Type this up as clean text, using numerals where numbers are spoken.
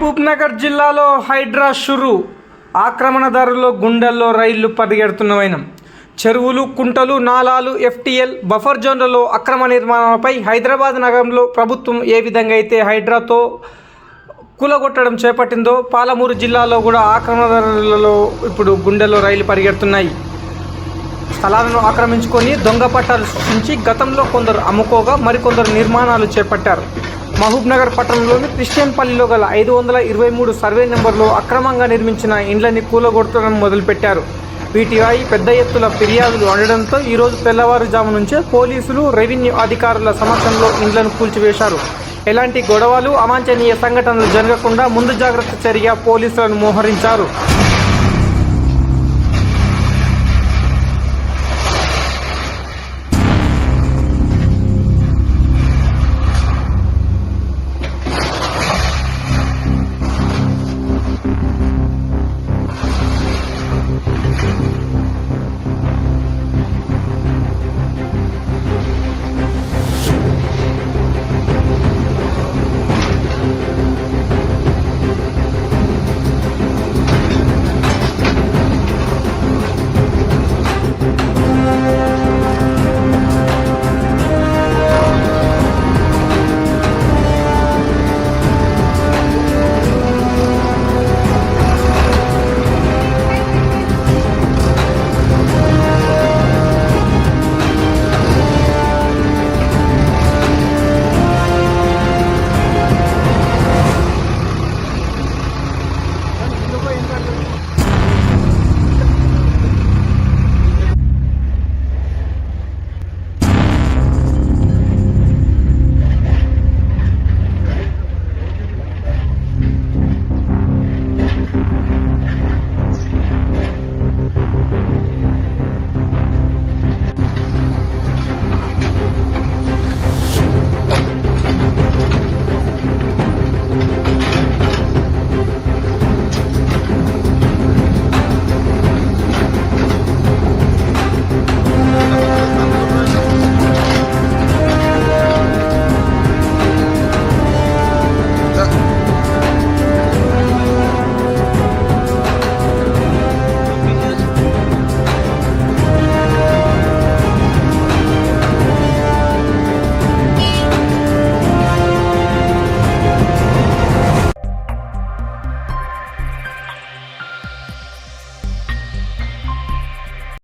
మహబూబ్నగర్ జిల్లాలో హైడ్రా షురు ఆక్రమణదారుల గుండెల్లో రైళ్లు పరిగెడుతున్న చెరువులు, కుంటలు, నాలాలు, ఎఫ్టీఎల్, బఫర్ జోన్లలో అక్రమ నిర్మాణాలపై హైదరాబాద్ నగరంలో ప్రభుత్వం ఏ విధంగా అయితే హైడ్రాతో కూలగొట్టడం చేపట్టిందో పాలమూరు జిల్లాలో కూడా ఆక్రమణదారులలో ఇప్పుడు గుండెల్లో రైళ్లు పరిగెడుతున్నాయి. స్థలాలను ఆక్రమించుకొని దొంగ పట్టాలు సృష్టించి గతంలో కొందరు అమ్ముకోగా మరికొందరు నిర్మాణాలు చేపట్టారు. మహబూబ్నగర్ పట్టణంలోని క్రిస్టియన్పల్లిలో గల 523 సర్వే నెంబర్లో అక్రమంగా నిర్మించిన ఇండ్లని కూలగొట్టడం మొదలుపెట్టారు. వీటిపై పెద్ద ఎత్తున ఫిర్యాదులు అందడంతో ఈరోజు తెల్లవారుజాము నుంచే పోలీసులు, రెవెన్యూ అధికారుల సమక్షంలో ఇండ్లను కూల్చివేశారు. ఎలాంటి గొడవలు, అవాంఛనీయ సంఘటనలు జరగకుండా ముందు జాగ్రత్త చర్యగా పోలీసులను మోహరించారు.